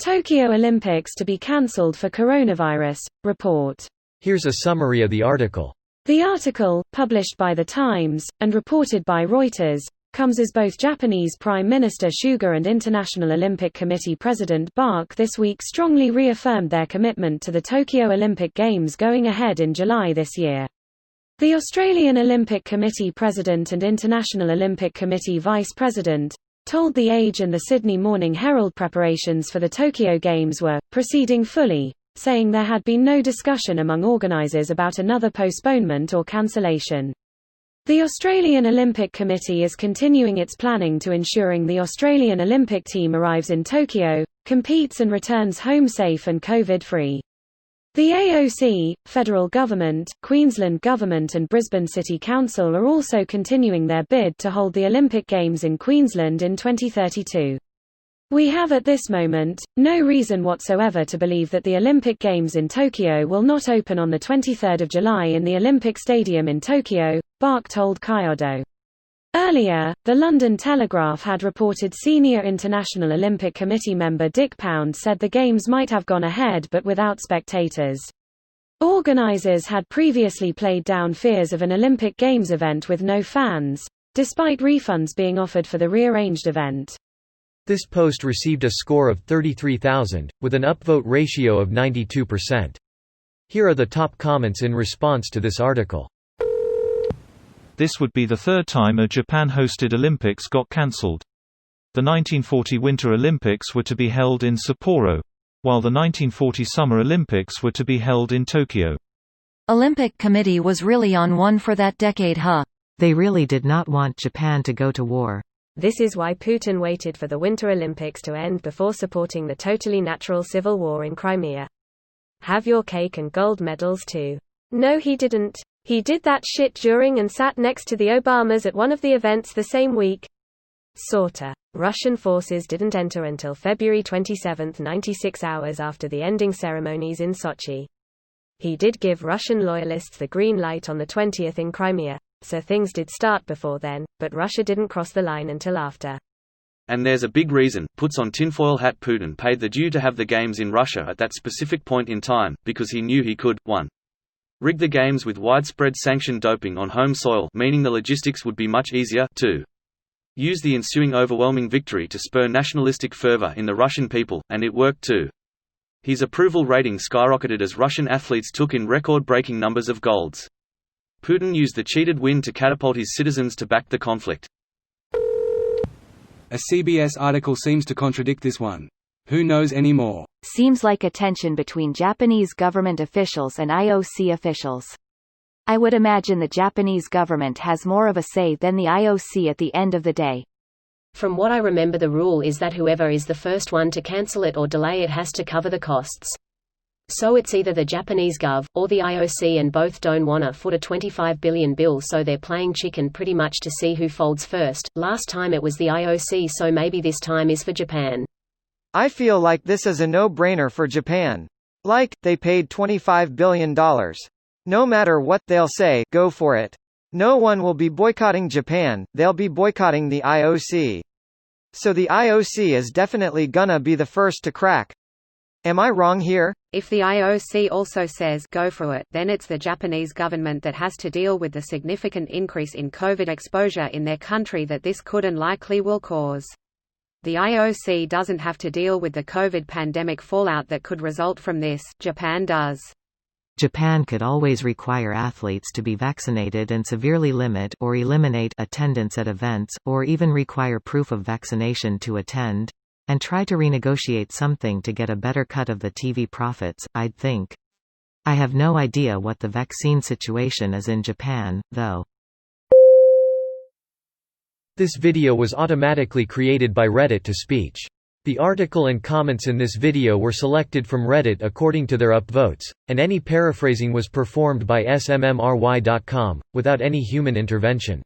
Tokyo Olympics to be cancelled for coronavirus, report. Here's a summary of the article. The article, published by The Times, and reported by Reuters, comes as both Japanese Prime Minister Suga and International Olympic Committee President Bach this week strongly reaffirmed their commitment to the Tokyo Olympic Games going ahead in July this year. The Australian Olympic Committee President and International Olympic Committee Vice President told The Age and the Sydney Morning Herald preparations for the Tokyo Games were proceeding fully, saying there had been no discussion among organisers about another postponement or cancellation. The Australian Olympic Committee is continuing its planning to ensuring the Australian Olympic team arrives in Tokyo, competes and returns home safe and COVID-free. The AOC, Federal Government, Queensland Government and Brisbane City Council are also continuing their bid to hold the Olympic Games in Queensland in 2032. We have at this moment no reason whatsoever to believe that the Olympic Games in Tokyo will not open on 23 July in the Olympic Stadium in Tokyo, Bach told Kyodo. Earlier, the London Telegraph had reported senior International Olympic Committee member Dick Pound said the Games might have gone ahead but without spectators. Organisers had previously played down fears of an Olympic Games event with no fans, despite refunds being offered for the rearranged event. This post received a score of 33,000, with an upvote ratio of 92%. Here are the top comments in response to this article. This would be the third time a Japan-hosted Olympics got cancelled. The 1940 Winter Olympics were to be held in Sapporo, while the 1940 Summer Olympics were to be held in Tokyo. Olympic Committee was really on one for that decade, huh? They really did not want Japan to go to war. This is why Putin waited for the Winter Olympics to end before supporting the totally natural civil war in Crimea. Have your cake and gold medals too. No, he didn't. He did that shit during and sat next to the Obamas at one of the events the same week. Sorta. Russian forces didn't enter until February 27, 96 hours after the ending ceremonies in Sochi. He did give Russian loyalists the green light on the 20th in Crimea, so things did start before then, but Russia didn't cross the line until after. And there's a big reason, puts on tinfoil hat. Putin paid the due to have the games in Russia at that specific point in time, because he knew he could, 1. Rig the games with widespread sanctioned doping on home soil, meaning the logistics would be much easier, 2. Use the ensuing overwhelming victory to spur nationalistic fervor in the Russian people, and it worked too. His approval rating skyrocketed as Russian athletes took in record-breaking numbers of golds. Putin used the cheated win to catapult his citizens to back the conflict. A CBS article seems to contradict this one. Who knows anymore? Seems like a tension between Japanese government officials and IOC officials. I would imagine the Japanese government has more of a say than the IOC at the end of the day. From what I remember, the rule is that whoever is the first one to cancel it or delay it has to cover the costs. So it's either the Japanese gov, or the IOC, and both don't wanna foot a $25 billion bill, so they're playing chicken pretty much to see who folds first. Last time it was the IOC, so maybe this time is for Japan. I feel like this is a no-brainer for Japan. Like, they paid $25 billion. No matter what they'll say, go for it. No one will be boycotting Japan, they'll be boycotting the IOC. So the IOC is definitely gonna be the first to crack. Am I wrong here? If the IOC also says go for it, then it's the Japanese government that has to deal with the significant increase in COVID exposure in their country that this could and likely will cause. The IOC doesn't have to deal with the COVID pandemic fallout that could result from this, Japan does. Japan could always require athletes to be vaccinated and severely limit or eliminate attendance at events, or even require proof of vaccination to attend, and try to renegotiate something to get a better cut of the TV profits, I'd think. I have no idea what the vaccine situation is in Japan, though. This video was automatically created by Reddit to speech. The article and comments in this video were selected from Reddit according to their upvotes, and any paraphrasing was performed by smmry.com, without any human intervention.